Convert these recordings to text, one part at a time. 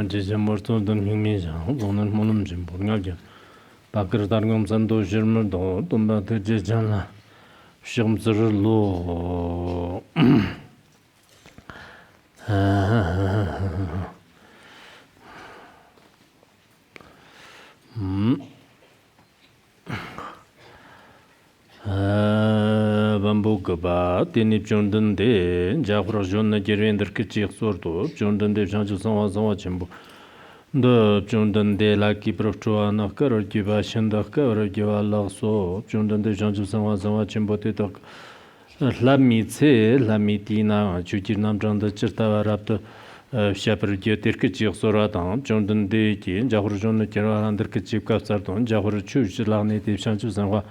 지제 morton hingmeja onan monum jim borngalja bakır dargam sando jirmdo tomba teje janla shimzirlo Bambukaba, Tinip Jordan de, Jafra Jonna Gerender Kitchik Sorto, Jordan de Janju Sawa Chimbo. The Jordan de la Kiprochoa Nakar, Giva Shandaka, Giva Lasso, Jordan de Janju Sawa Chimbo Titok, Lamitse, Lamitina, Chutinam Janda Chertava Raptor, Shepherd Kirkich Soratan, Jordan de Jafra Jonna Kera under Kitchik Sarton, Jafra Chuch, La Native Shanju Sanwa.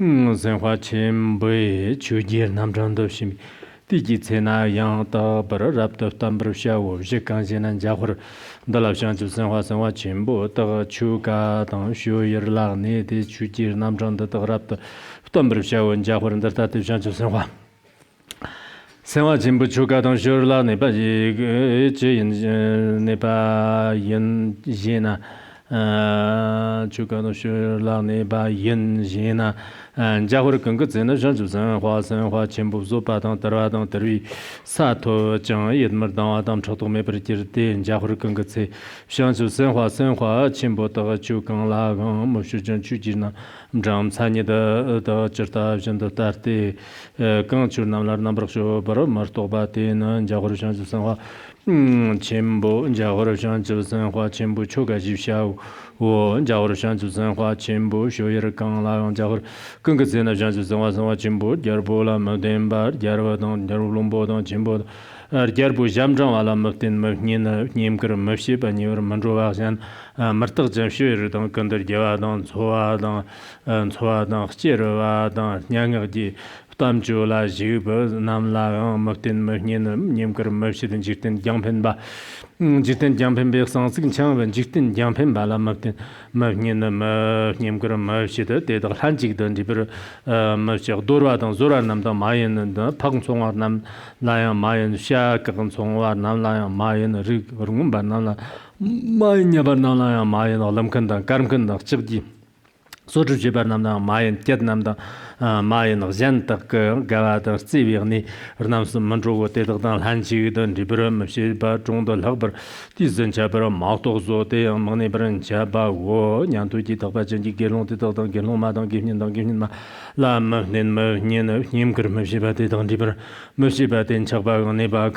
Senhua Chimbe, Chujir Namjando Shimi, Tiji Tsena Yang Ta Bara Rapta Tambra Shao, Jikanjin and Jahur, Dalabshan to Senhua Senhua Chimbo, Taga Chuka, Tang Shuir Lani, Chujir Namjanda Rapta, Tambra Shao and Jahur and the Tati Shantu Senhua. Senhua Chimbo Chuka, Tang Shur Lani, Nepa Yen Jena. Chukano Shula Neba Yin Jina and Jahur Kungutzena Janjusan, Huasan, Hua Chimbu Zopatan, Taradan, Tari, Sato, Jan, Yedmardan, Adam Chotome Pretirti, and Jahur Kungutse, Shansu Senhua, Senhua, Chimbo, Chukan Lagan, Mushujan Chujina, Jam Sani, the Cherta, Janda Tarti, Kanchurnam, number of show, Baro, Martobatin, and Jahur Shansu Senhua. Chimbo, Jahor Shanju Senhua Chimbu Chuga Jishao, or Jahor Shanju Senhua Chimbu, Shoyer Kang Lion Jahor, Kungazina Shanju Senhua Chimbu, Jarbola, Modembar, Jarvadon, Jarulumbo, Chimbo, Jarbu Jamjam Ala Muftin Mufnina, Nimker Mufship, and your Mandrovasan, Marta Jamshir, Don Kunder Javadon, Soadon, and Soadon, Chiravadan, Yangaji. Tam Jula Juba, Nam La, Martin Mernin, Nimker Merchant and Jitin Jumpinba, Jitin Jumpinba, Sansin Cham and Jitin Jumpinba, La Martin Mernin, Nimker Merchant, the Hanjik, the Dibber Merchant, Dora, Zora Nam, the Mayan, and the Pangsong Nam, Lion Mayan, Shak, and Song, Nam Lion, Mayan, Rig, Rumba, Nala, Mayan Yabanala, Mayan, or Lamkanda, Karmkanda, Chibdi. Sodargye Barnamda, Mayan, Tietnamda, Mayan, Zentak, Gavata, Sivirni, Rnams Mandro, Tetan, Hanchi, the Dibram, Shiba, Jondo Hubber, Tizen Chabra, Maltozo, Te, Monibran, Chaba, War, Yantuki, Tapajan, Gelon, Titan, Geloma, don't give him, don't give him, Lam, Nin, Nimker, Meshiba, Titan, Dibber, Meshiba, in Chaba, Neba,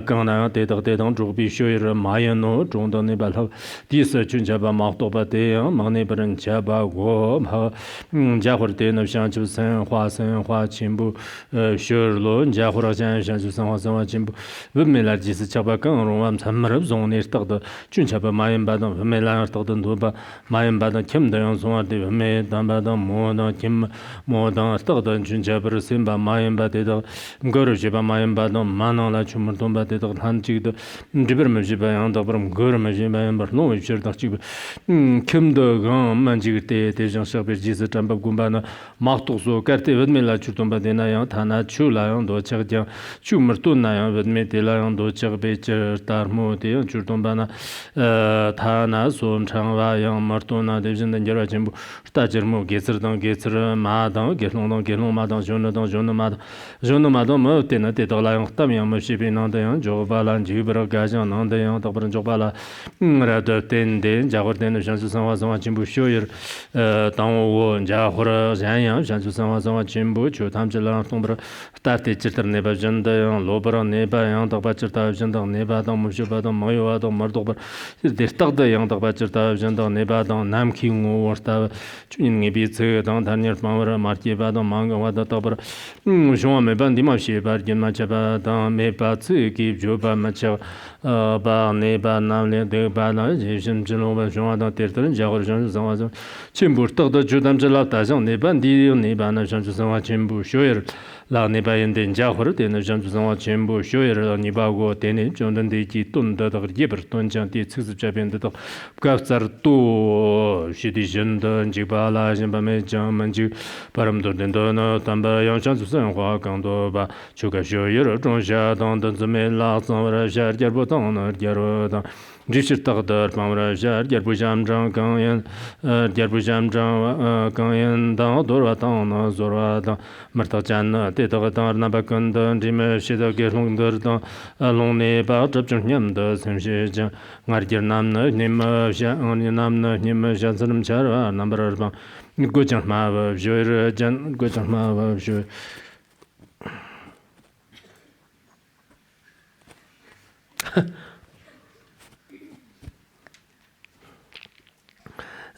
Kana, Tetan, Drobi, Shoyer, Mayano, Jondo Nebal, this Chunjaba, Maltobate, Monibran, Chaba. Jahur Ten of Shanchu San Hua San Hua Chimbu, Shurlo, Jahura Jan Shanchu San Hua San Chimbu, Vimelagis Chabakan, Rom, Samarab Zone, Estad, Chunchapa, Mayan Badam, Melan Stodan Duba, Mayan Badam, Kim Dayan Zon, Dime, Dambadam, Modan, Kim, Modan, Stodan, Chunchapa, Simba, Mayan Batida, Goroshiba, Mayan Badam, Manala Chumurton Batida, Hanchi, the Gibermajiba, and Dobram, Gurmajiba, but no, Shirtachib, Kim the Gum, Manjig. Tejan Shabe Jesus Tamba Gumbana, Martoso, Carte Vedmela Chutumba de Nayan, Tana Chulayan, do Chagdian, Chumertunayan, Vedmetelayan, do Chagbecher, Tarmo, Chutumbana, Tana, Som Changvayan, Martona, Division and Jarajimbo, Stajermo, Getserdan, Getser, Madan, Gelon, Madan, Jonomadam, Tena, Tetolan, Tamian, Mashipin on the Jovalan, Jubra, Gajan, on the Tobran Jobala, Rada Tende, Jawarden, Jansusan was on Chimbu Shoyer. Tang Jahura Zanya, Jansusan Chimbu, Tamjala, Tombra, Tati Chitter Neba Janda, Lobra Neba, and the Bachata Janda, Neba, Mushabada, Moyoa, Mardoba, the Stag the Young Bachata Janda, Neba, Nam King, or Stav, Chunibi, Don Daniel Mara, Martiba, Manga, Wada Tobra, Jean Mebandimashi, Bargain Machaba, Mepa, give Juba Macha, Ba Neba, Namle, de Bana, Jim Genova, Jean, Theatre, Jahor, Chimbu, the Judam Gelata, Nebandi, Nebana, Jansusan Chimbu, Shoyer, La Nebayan, Jahor, then the Jansusan Chimbu, Shoyer, Nibago, Tene, Jonathan de Tun, the Giberton, Janti, Japan, the Gafsar, two, Shidijan, Jibala, Jimbame, Jamanju, Paramdo, Dendona, Tamba, Jansusan, Wakando, Chuka Shoyer, Jonja, Don the Mela, Jar, Jarboton, Jaroda. Drishir Tagdar Pamraja, Yerbujam Jang Ganyan, Yerbujam Jang Ganyan, Dang Doratan, Zorada, Martajan, Tetagar Nabakunda, Jim Shida Gerlung, Alone, Bajam, the Senshi, Margir Namna, Nima, Namna, Nima, Jansanam Chara, number of Gujang Mava, Jur, Jan, Gujang Mava, Jur.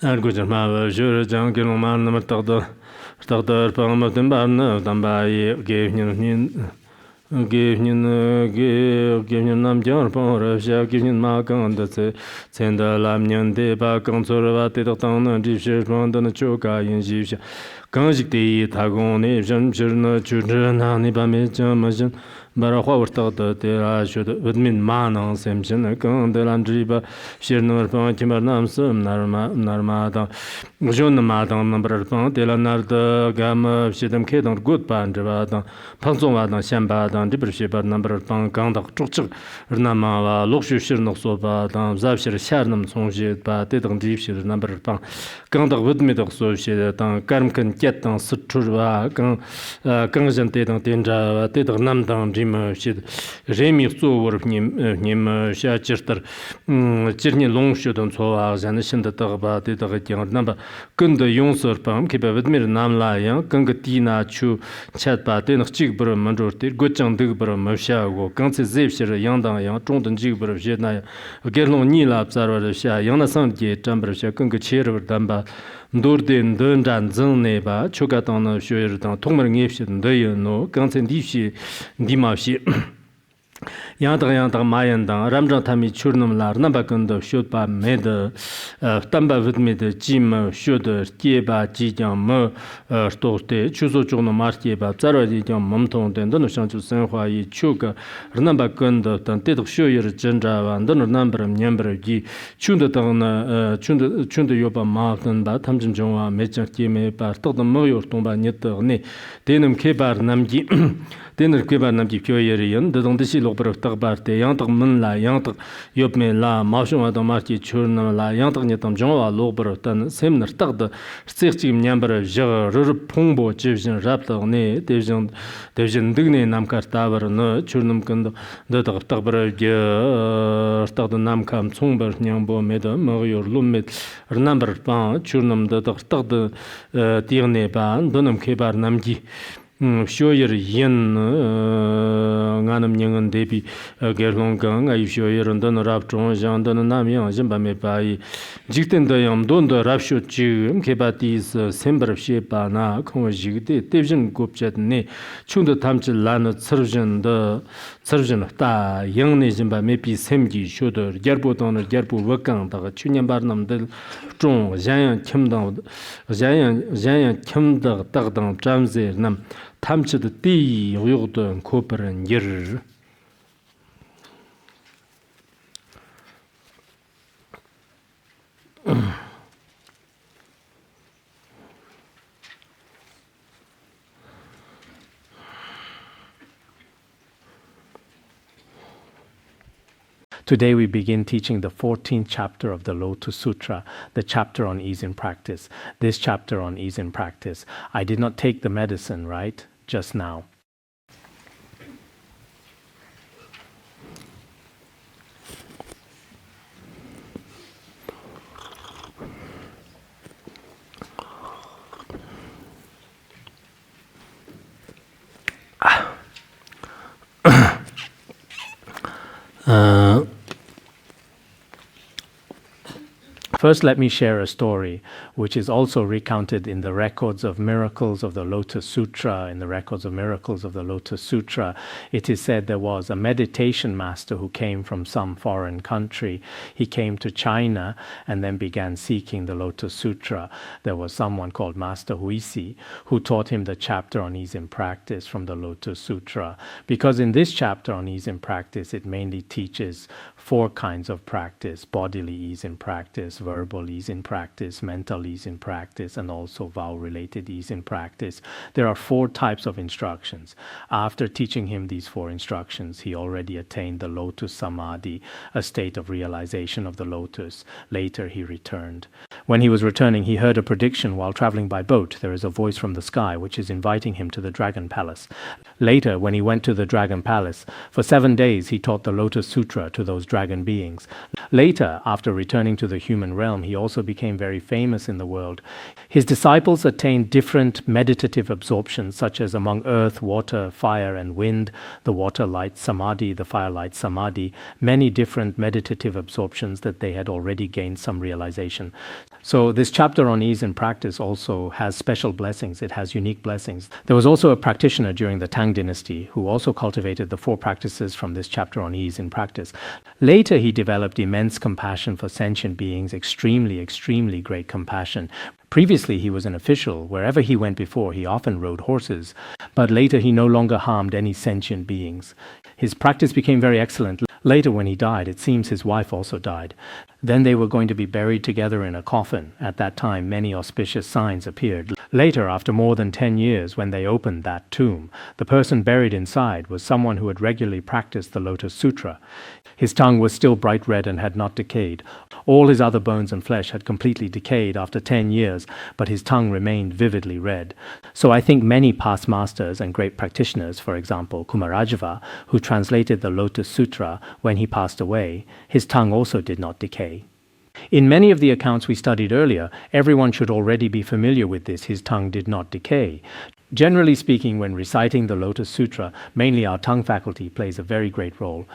Gujang Mava, Jur, Jan, Gilman, number Tagdar, Pamatin Barna, Dambai, gave him. Give Nam Jan Pora, give him Makan, the Senda Lamnian de Bakan Soravati, the town and Jisha, London, Choka, in Jisha. Kanjik de Tagoni, Jamjurna, children, Hanibame, Jamajan, Barahua thought that I should admit Manan, Samson, a con de Landriba, Shirno, Timernam, Sum, Narmada, Jun Madan, number of Pont, Delanarda, Gamma, Shidam Kedon, Good Pandravada, Panzovada, Shambada, Depreshiba, number of Pont, Gandak, Chuk, Nama, Lokshu no Soba, Zavshir, Sharnam, Sonjit, Patet, and Deepshir, number of Pont, Gandak with me, associated, Karmkan Ket, Sutra, Kanjantet, Tinja, Teter Namdan, Jim, Remy Sover, Nim, Shachester, Chirney Longshot, and so as an ancient Tarba, Teter number, Kunda Yonser Pam, keep a with me, Namla, Kangatina, Chu, Chatpa, Ten of Chigbro, Mandorti, Guchan Digbro, Moshago, Kansi Zepshire, Yanda, Tronton Jigbro, Jedna, Gerlon Nila, Zara, Yana Sandy, Chamber, Kanga Chair, Damba. Dordin, Dundan, Zuneba, Chokatan, Shuertan, Tomering Epshit, Dayano, Gansen Dishi, Dimashi. Yanda Mayan, Ramjan Tami Churnum Lar, Nabakunda, Shutba, Med, Tamba with me the Jim, Shudder, Kieba, Jijam, Stote, Chuzo Jono Markieba, Zaradijan, Momton, and Donoshan to Senhua, Chuka, Nabakunda, Tantet of Shuyer, Jendra, and Donor number of Nyamber, Chundatan, Chunda Yoba Martin, Batamjin Joa, Major Kime, Parto the Moyor Tomba Neterne, Denum Kebar Namji. Dinner Kiba Namji Pyoyerian, the Dondishi Loper of Tarbarte, Yantak Munla, Yantak Yopme La, Mashua Domaki Churna La, Yantak Netam Joa, Loper of Tan, Semner Tagda, Sirchim Nyamber, Jar, Pumbo, Division Raptor, Ne, Division Digne Namkar Tower, No, Churnum Kund, the Tabar, Start Namkam, Tsumber, Nyambo, Meda, Moyor, Lumit, Number Pan, Churnum, the Tagda Tierne Ban, Donum Kibar Namji. Shoyer yen Ganam Yang Debi Gerlongang, I shoyer and then Raptron, Jean Donamian, Zimbame Pai, Jikten Dayam, Don the Rapsho Jim, Kebatis, Sember Shepana, Conjigte, Division Gupchet Ne, Chunda Tamchil Lana, Surgeon, the Surgeon Ta, Young Nizimba, maybe Semji, Shooter, Gerboton, Gerbo Wakan, the Chunian Barnum del Tron, Giant Kimdown, Giant Kimda, Tagdan, Jamze, Nam. Tamchid Ti, Yurden, Cooper, and Yer. Today we begin teaching the 14th chapter of the Lotus Sutra, the chapter on ease in practice. This chapter on ease in practice. I did not take the medicine, right? Just now. First, let me share a story, which is also recounted in the records of miracles of the Lotus Sutra. In the records of miracles of the Lotus Sutra, it is said there was a meditation master who came from some foreign country. He came to China and then began seeking the Lotus Sutra. There was someone called Master Huisi who taught him the chapter on ease in practice from the Lotus Sutra. Because in this chapter on ease in practice, it mainly teaches 4 kinds of practice: bodily ease in practice, verbal ease in practice, mental ease in practice, and also vow-related ease in practice. There are 4 types of instructions. After teaching him these 4 instructions, he already attained the lotus samadhi, a state of realization of the lotus. Later he returned. When he was returning, he heard a prediction while traveling by boat. There is a voice from the sky which is inviting him to the dragon palace. Later, when he went to the dragon palace, for 7 days he taught the Lotus Sutra to those dragon beings. Later, after returning to the human realm, he also became very famous in the world. His disciples attained different meditative absorptions, such as among earth, water, fire, and wind, the water light samadhi, the fire light samadhi, many different meditative absorptions that they had already gained some realization. So this chapter on ease in practice also has special blessings. It has unique blessings. There was also a practitioner during the Tang dynasty who also cultivated the 4 practices from this chapter on ease in practice. Later he developed immense compassion for sentient beings, extremely great compassion. Previously he was an official. Wherever he went before, he often rode horses. But later he no longer harmed any sentient beings. His practice became very excellent. Later, when he died, it seems his wife also died. Then they were going to be buried together in a coffin. At that time, many auspicious signs appeared. Later, after more than 10 years, when they opened that tomb, the person buried inside was someone who had regularly practiced the Lotus Sutra. His tongue was still bright red and had not decayed. All his other bones and flesh had completely decayed after 10 years, but his tongue remained vividly red. So I think many past masters and great practitioners, for example, Kumarajava, who translated the Lotus Sutra, when he passed away, his tongue also did not decay. In many of the accounts we studied earlier, everyone should already be familiar with this. His tongue did not decay. Generally speaking, when reciting the Lotus Sutra, mainly our tongue faculty plays a very great role.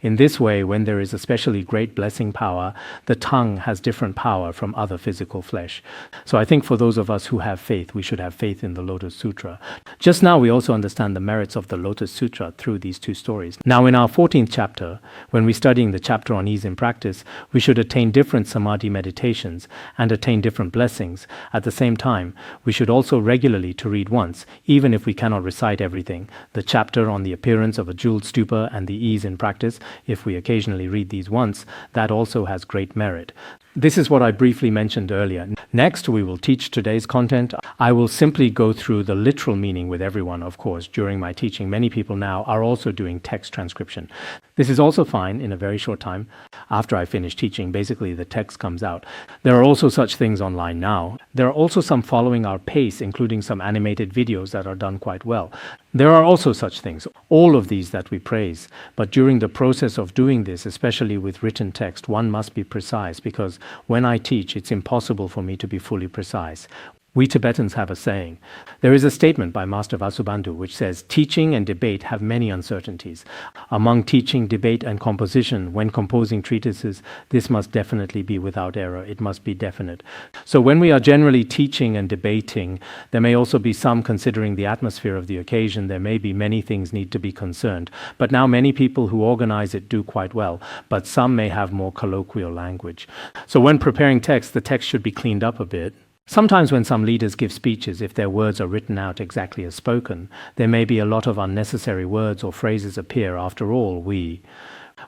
In this way, when there is especially great blessing power, the tongue has different power from other physical flesh. So I think for those of us who have faith, we should have faith in the Lotus Sutra. Just now we also understand the merits of the Lotus Sutra through these 2 stories. Now in our 14th chapter, when we're studying the chapter on ease in practice, we should attain different samadhi meditations and attain different blessings. At the same time, we should also regularly to read once, even if we cannot recite everything, the chapter on the appearance of a jeweled stupa and the ease in practice. If we occasionally read these once, that also has great merit. This is what I briefly mentioned earlier. Next, we will teach today's content. I will simply go through the literal meaning with everyone, of course, during my teaching. Many people now are also doing text transcription. This is also fine in a very short time. After I finish teaching, basically the text comes out. There are also such things online now. There are also some following our pace, including some animated videos that are done quite well. There are also such things, all of these that we praise. But during the process of doing this, especially with written text, one must be precise, because when I teach, it's impossible for me to be fully precise. We Tibetans have a saying. There is a statement by Master Vasubandhu which says, teaching and debate have many uncertainties. Among teaching, debate, and composition, when composing treatises, this must definitely be without error. It must be definite. So when we are generally teaching and debating, there may also be some considering the atmosphere of the occasion. There may be many things need to be concerned. But now many people who organize it do quite well, but some may have more colloquial language. So when preparing text, the text should be cleaned up a bit. Sometimes when some leaders give speeches, if their words are written out exactly as spoken, there may be a lot of unnecessary words or phrases appear. After all,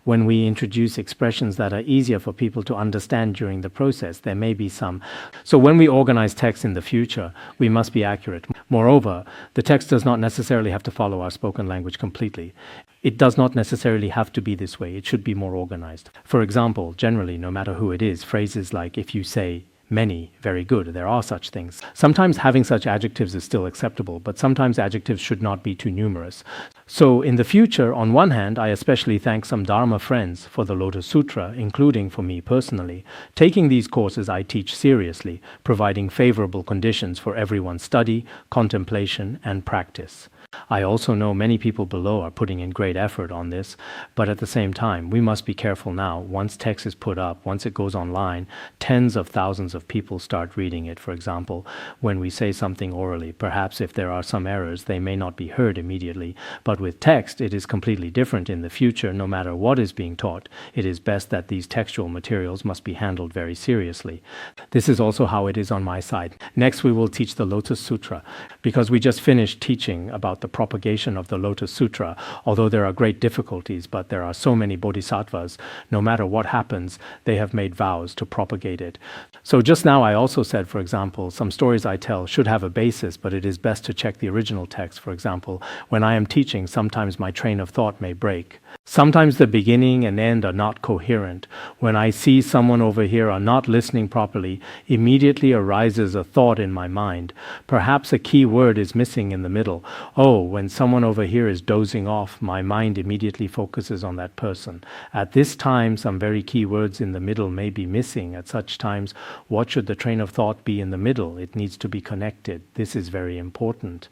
when we introduce expressions that are easier for people to understand during the process, there may be some. So when we organize text in the future, we must be accurate. Moreover, the text does not necessarily have to follow our spoken language completely. It does not necessarily have to be this way. It should be more organized. For example, generally, no matter who it is, phrases like, if you say, many, very good. There are such things. Sometimes having such adjectives is still acceptable, but sometimes adjectives should not be too numerous. So in the future, on one hand, I especially thank some Dharma friends for the Lotus Sutra, including for me personally. Taking these courses, I teach seriously, providing favorable conditions for everyone's study, contemplation, and practice. I also know many people below are putting in great effort on this, but at the same time, we must be careful now. Once text is put up, once it goes online, tens of thousands of people start reading it. For example, when we say something orally, perhaps if there are some errors, they may not be heard immediately. But with text, it is completely different in the future. No matter what is being taught, it is best that these textual materials must be handled very seriously. This is also how it is on my side. Next, we will teach the Lotus Sutra, because we just finished teaching about the the propagation of the Lotus Sutra, although there are great difficulties, but there are so many bodhisattvas, no matter what happens, they have made vows to propagate it. So just now I also said, for example, some stories I tell should have a basis, but it is best to check the original text. For example, when I am teaching, sometimes my train of thought may break. Sometimes the beginning and end are not coherent. When I see someone over here are not listening properly, immediately arises a thought in my mind. Perhaps a key word is missing in the middle. Oh, when someone over here is dozing off, my mind immediately focuses on that person. At this time, some very key words in the middle may be missing. At such times, what should the train of thought be in the middle? It needs to be connected. This is very important.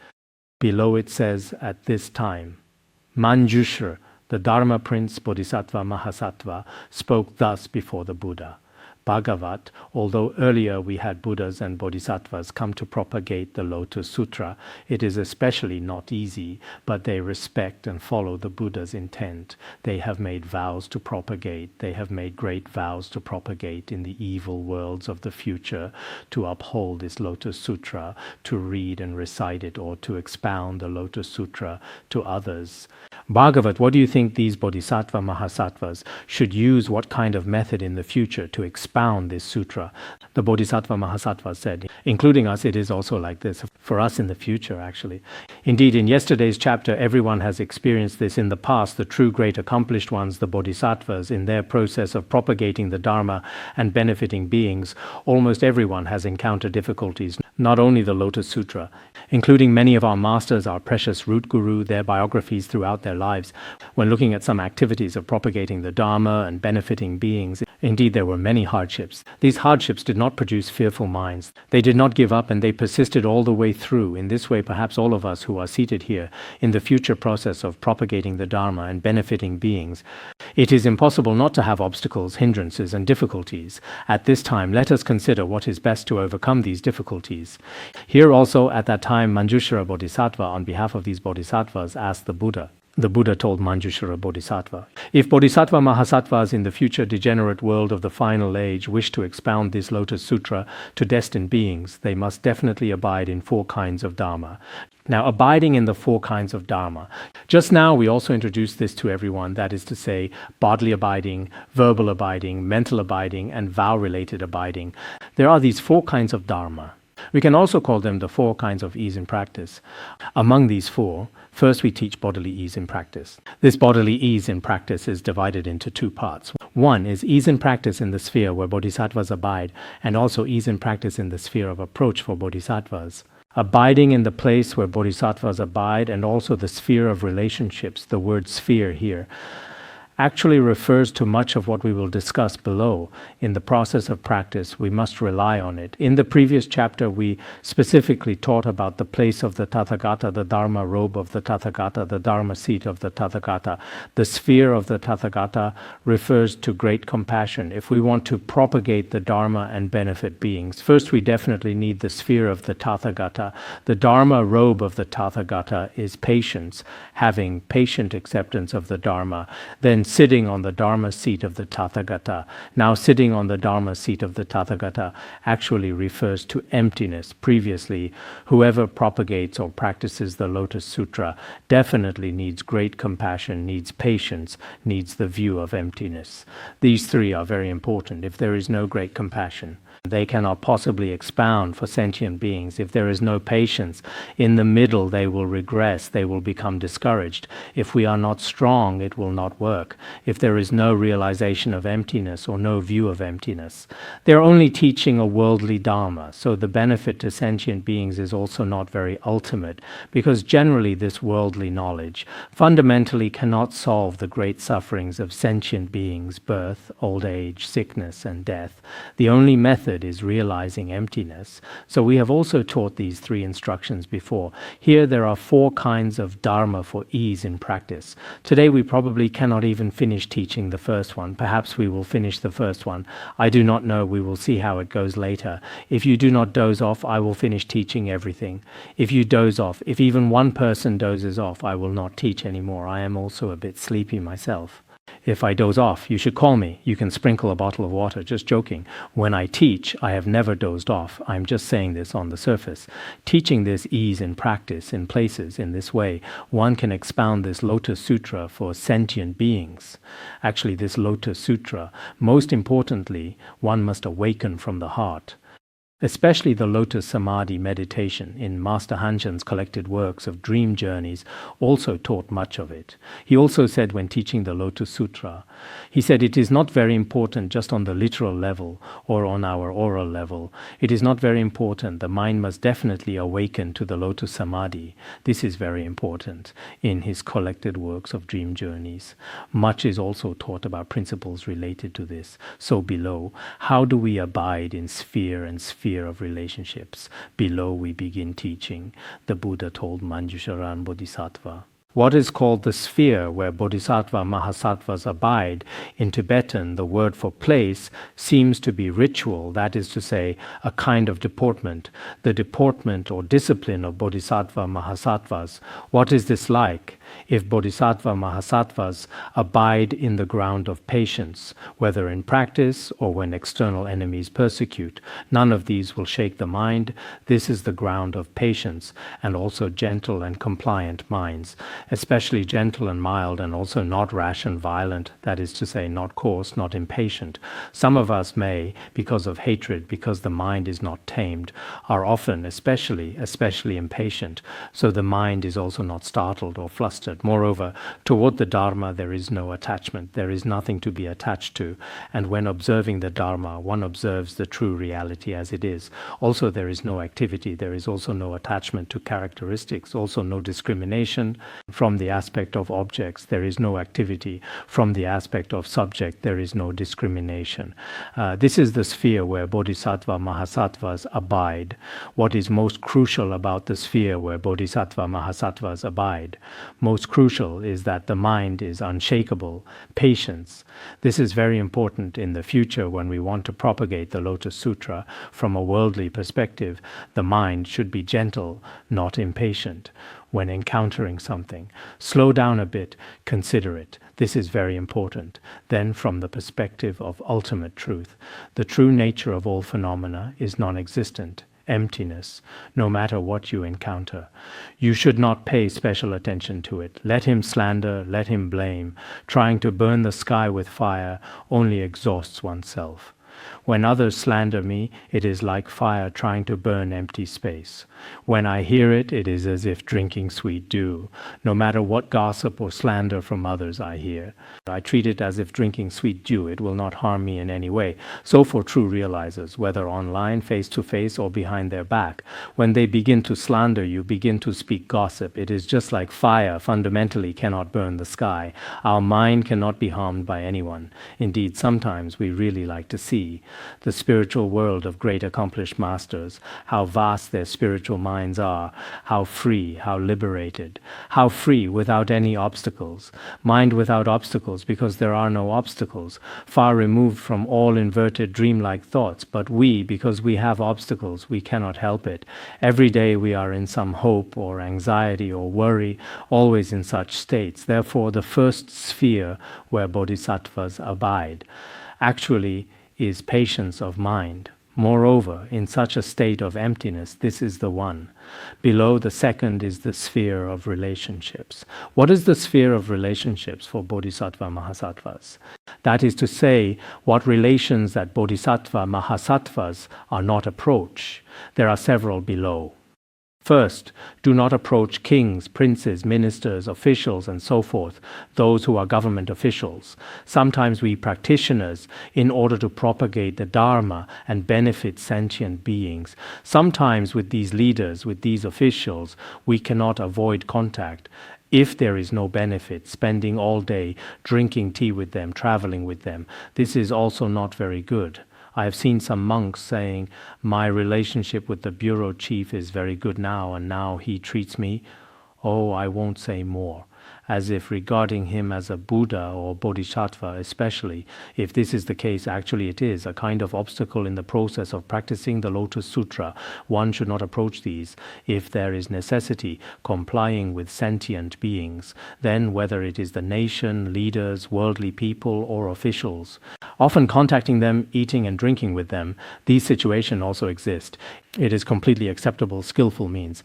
Below it says, at this time. Manjushra, the Dharma Prince Bodhisattva Mahasattva, spoke thus before the Buddha. Bhagavat, although earlier we had Buddhas and Bodhisattvas come to propagate the Lotus Sutra, it is especially not easy, but they respect and follow the Buddha's intent. They have made vows to propagate. They have made great vows to propagate in the evil worlds of the future, to uphold this Lotus Sutra, to read and recite it, or to expound the Lotus Sutra to others. Bhagavat, what do you think these Bodhisattva Mahasattvas should use, what kind of method in the future to expound this sutra? The Bodhisattva Mahasattva said, including us, it is also like this, for us in the future actually. Indeed, in yesterday's chapter, everyone has experienced this in the past, the true great accomplished ones, the Bodhisattvas, in their process of propagating the Dharma and benefiting beings. Almost everyone has encountered difficulties, not only the Lotus Sutra, including many of our masters, our precious root guru, their biographies throughout their lives. When looking at some activities of propagating the Dharma and benefiting beings, indeed there were many hardships. These hardships did not produce fearful minds. They did not give up, and they persisted all the way through. In this way, perhaps all of us who are seated here, in the future process of propagating the Dharma and benefiting beings, it is impossible not to have obstacles, hindrances, and difficulties. At this time, let us consider what is best to overcome these difficulties. Here also, at that time, Manjushra Bodhisattva, on behalf of these Bodhisattvas, asked the Buddha. The Buddha told Manjushra Bodhisattva, if Bodhisattva Mahasattvas in the future degenerate world of the final age wish to expound this Lotus Sutra to destined beings, they must definitely abide in 4 kinds of Dharma. Now, abiding in the 4 kinds of Dharma. Just now we also introduced this to everyone, that is to say, bodily abiding, verbal abiding, mental abiding, and vow-related abiding. There are these 4 kinds of Dharma. We can also call them the 4 kinds of ease in practice. Among these 4, first we teach bodily ease in practice. This bodily ease in practice is divided into 2 parts. One is ease in practice in the sphere where bodhisattvas abide, and also ease in practice in the sphere of approach for bodhisattvas. Abiding in the place where bodhisattvas abide, and also the sphere of relationships, the word sphere here, actually refers to much of what we will discuss below. In the process of practice, we must rely on it. In the previous chapter, we specifically taught about the place of the Tathagata, the Dharma robe of the Tathagata, the Dharma seat of the Tathagata. The sphere of the Tathagata refers to great compassion. If we want to propagate the Dharma and benefit beings, first we definitely need the sphere of the Tathagata. The Dharma robe of the Tathagata is patience, having patient acceptance of the Dharma. Then sitting on the Dharma seat of the Tathagata. Now sitting on the Dharma seat of the Tathagata actually refers to emptiness. Previously, whoever propagates or practices the Lotus Sutra definitely needs great compassion, needs patience, needs the view of emptiness. These 3 are very important. If there is no great compassion, they cannot possibly expound for sentient beings. If there is no patience, in the middle they will regress, they will become discouraged. If we are not strong, it will not work. If there is no realization of emptiness or no view of emptiness, they are only teaching a worldly Dharma, so the benefit to sentient beings is also not very ultimate, because generally this worldly knowledge fundamentally cannot solve the great sufferings of sentient beings, birth, old age, sickness, and death. The only method is realizing emptiness. So we have also taught these 3 instructions before. Here there are 4 kinds of Dharma for ease in practice. Today we probably cannot even finish teaching the first one. Perhaps we will finish the first one. I do not know. We will see how it goes later. If you do not doze off, I will finish teaching everything. If you doze off, if even one person dozes off, I will not teach anymore. I am also a bit sleepy myself. If I doze off, you should call me. You can sprinkle a bottle of water, just joking. When I teach, I have never dozed off. I'm just saying this on the surface. Teaching this ease in practice, in places, in this way, one can expound this Lotus Sutra for sentient beings. Actually, this Lotus Sutra, most importantly, one must awaken from the heart. Especially the Lotus Samadhi meditation in Master Hanshen's collected works of dream journeys also taught much of it. He also said when teaching the Lotus Sutra, he said it is not very important just on the literal level or on our oral level. It is not very important. The mind must definitely awaken to the Lotus Samadhi. This is very important in his collected works of dream journeys. Much is also taught about principles related to this. So below, how do we abide in sphere and sphere of relationships? Below we begin teaching. The Buddha told Manjusharan Bodhisattva. What is called the sphere where Bodhisattva Mahasattvas abide, in Tibetan the word for place seems to be ritual, that is to say, a kind of deportment, the deportment or discipline of Bodhisattva Mahasattvas. What is this like? If Bodhisattva Mahasattvas abide in the ground of patience, whether in practice or when external enemies persecute, none of these will shake the mind. This is the ground of patience and also gentle and compliant minds, especially gentle and mild and also not rash and violent, that is to say, not coarse, not impatient. Some of us may, because of hatred, because the mind is not tamed, are often, especially impatient, so the mind is also not startled or flustered. Moreover, toward the Dharma there is no attachment, there is nothing to be attached to, and when observing the Dharma, one observes the true reality as it is. Also there is no activity, there is also no attachment to characteristics, also no discrimination. From the aspect of objects, there is no activity. From the aspect of subject, there is no discrimination. This is the sphere where Bodhisattva Mahasattvas abide. What is most crucial about the sphere where Bodhisattva Mahasattvas abide? Most crucial is that the mind is unshakable, patience. This is very important in the future when we want to propagate the Lotus Sutra from a worldly perspective. The mind should be gentle, not impatient. When encountering something, slow down a bit, consider it. This is very important. Then from the perspective of ultimate truth, the true nature of all phenomena is non-existent, emptiness, no matter what you encounter. You should not pay special attention to it. Let him slander, let him blame. Trying to burn the sky with fire only exhausts oneself. When others slander me, it is like fire trying to burn empty space. When I hear it, it is as if drinking sweet dew. No matter what gossip or slander from others I hear, I treat it as if drinking sweet dew. It will not harm me in any way. So for true realizers, whether online, face to face, or behind their back, when they begin to slander you, begin to speak gossip, it is just like fire fundamentally cannot burn the sky. Our mind cannot be harmed by anyone. Indeed, sometimes we really like to see the spiritual world of great accomplished masters, how vast their spiritual minds are, how free, how liberated, how free without any obstacles, mind without obstacles because there are no obstacles, far removed from all inverted dreamlike thoughts. But we, because we have obstacles, we cannot help it. Every day we are in some hope or anxiety or worry, always in such states. Therefore, the first sphere where bodhisattvas abide actually is patience of mind. Moreover, in such a state of emptiness, this is the one. Below, the second is the sphere of relationships. What is the sphere of relationships for Bodhisattva Mahasattvas? That is to say, what relations that Bodhisattva Mahasattvas are not approach. There are several below. First, do not approach kings, princes, ministers, officials, and so forth, those who are government officials. Sometimes we practitioners, in order to propagate the Dharma and benefit sentient beings, sometimes with these leaders, with these officials, we cannot avoid contact. If there is no benefit, spending all day drinking tea with them, traveling with them, this is also not very good. I have seen some monks saying, my relationship with the bureau chief is very good now, and now he treats me. Oh, I won't say more. as if regarding him as a Buddha or Bodhisattva, especially. If this is the case, actually it is a kind of obstacle in the process of practicing the Lotus Sutra. One should not approach these. If there is necessity, complying with sentient beings, then whether it is the nation, leaders, worldly people, or officials, often contacting them, eating and drinking with them, these situations also exist. It is completely acceptable, skillful means.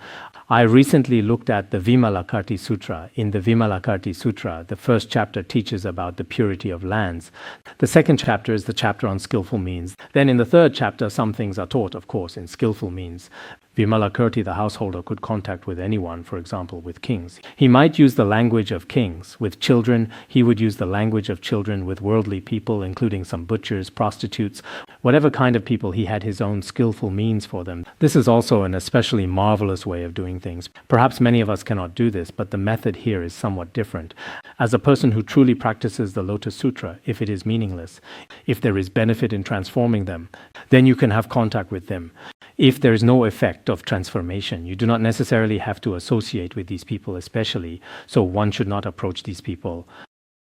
I recently looked at the Vimalakirti Sutra. In the Vimalakirti Sutra, the first chapter teaches about the purity of lands. The second chapter is the chapter on skillful means. Then in the third chapter, some things are taught, of course, in skillful means. Vimalakirti, the householder, could contact with anyone, for example, with kings. He might use the language of kings. With children, he would use the language of children. With worldly people, including some butchers, prostitutes, whatever kind of people, he had his own skillful means for them. This is also an especially marvelous way of doing things. Perhaps many of us cannot do this, but the method here is somewhat different. As a person who truly practices the Lotus Sutra, if it is meaningless, if there is benefit in transforming them, then you can have contact with them. If there is no effect of transformation, you do not necessarily have to associate with these people especially, so one should not approach these people.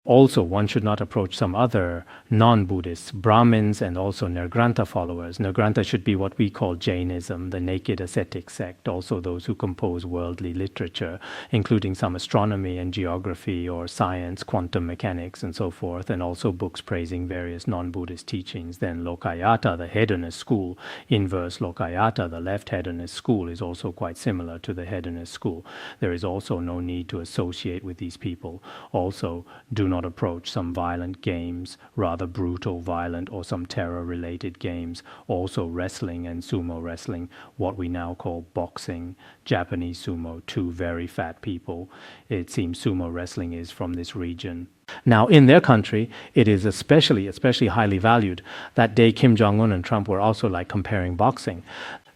Also, one should not approach some other non-Buddhists, Brahmins and also Nirgrantha followers. Nirgrantha should be what we call Jainism, the naked ascetic sect, also those who compose worldly literature, including some astronomy and geography or science, quantum mechanics and so forth, and also books praising various non-Buddhist teachings. Then Lokayata, the hedonist school, inverse Lokayata, the left hedonist school, is also quite similar to the hedonist school. There is also no need to associate with these people. Also, do not approach some violent games, rather brutal, violent, or some terror-related games. Also wrestling and sumo wrestling, what we now call boxing, Japanese sumo, two very fat people. It seems sumo wrestling is from this region. Now, in their country, it is especially highly valued. That day, Kim Jong-un and Trump were also like comparing boxing.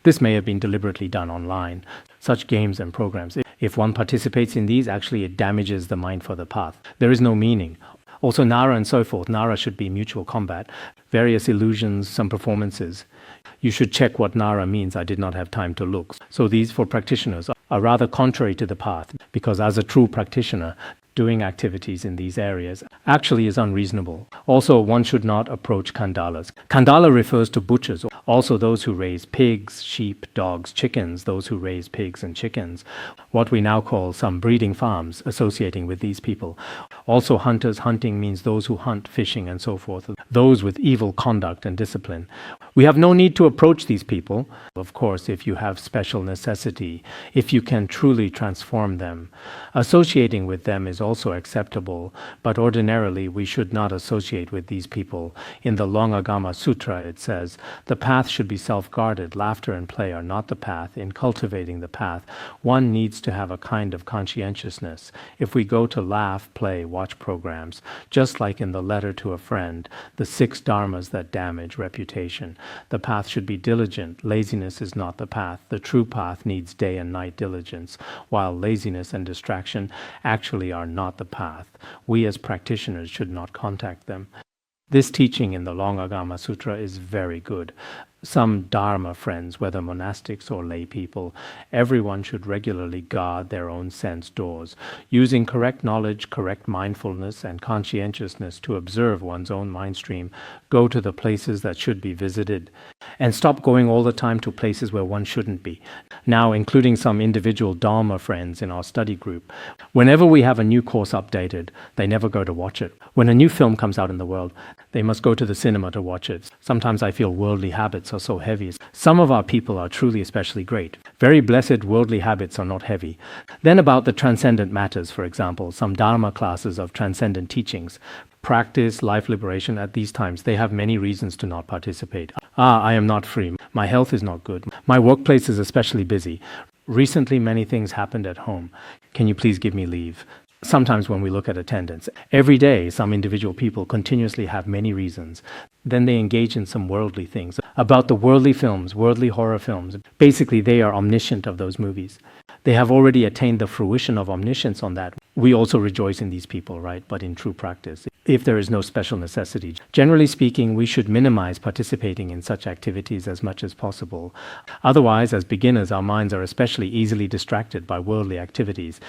This may have been deliberately done online. Such games and programs, if one participates in these, actually it damages the mind for the path. There is no meaning. Also Nara and so forth. Nara should be mutual combat. Various illusions, some performances. You should check what Nara means. I did not have time to look. So these, for practitioners, are rather contrary to the path, because as a true practitioner, doing activities in these areas actually is unreasonable. Also, one should not approach kandalas. Kandala refers to butchers, also those who raise pigs, sheep, dogs, chickens, those who raise pigs and chickens, what we now call some breeding farms associating with these people. Also hunters. Hunting means those who hunt, fishing and so forth, those with evil conduct and discipline. We have no need to approach these people, of course, if you have special necessity, if you can truly transform them. Associating with them is also acceptable, but ordinarily we should not associate with these people. In the Longagama Sutra it says, the path should be self-guarded. Laughter and play are not the path. In cultivating the path, one needs to have a kind of conscientiousness. If we go to laugh, play, watch programs, just like in the letter to a friend, the 6 dharmas that damage reputation, the path should be diligent. Laziness is not the path. The true path needs day and night diligence, while laziness and distraction actually are not the path. We as practitioners should not contact them. This teaching in the Longagama Sutra is very good. Some Dharma friends, whether monastics or lay people, everyone should regularly guard their own sense doors, using correct knowledge, correct mindfulness, and conscientiousness to observe one's own mind stream, go to the places that should be visited, and stop going all the time to places where one shouldn't be. Now, including some individual Dharma friends in our study group, whenever we have a new course updated, they never go to watch it. When a new film comes out in the world, they must go to the cinema to watch it. Sometimes I feel worldly habits are so heavy. Some of our people are truly especially great. Very blessed worldly habits are not heavy. Then about the transcendent matters, for example, some Dharma classes of transcendent teachings, practice, life liberation, at these times, they have many reasons to not participate. I am not free. My health is not good. My workplace is especially busy. Recently, many things happened at home. Can you please give me leave? Sometimes when we look at attendance, every day some individual people continuously have many reasons. Then they engage in some worldly things. About the worldly films, worldly horror films, basically they are omniscient of those movies. They have already attained the fruition of omniscience on that. We also rejoice in these people, right? But in true practice, if there is no special necessity. Generally speaking, we should minimize participating in such activities as much as possible. Otherwise, as beginners, our minds are especially easily distracted by worldly activities.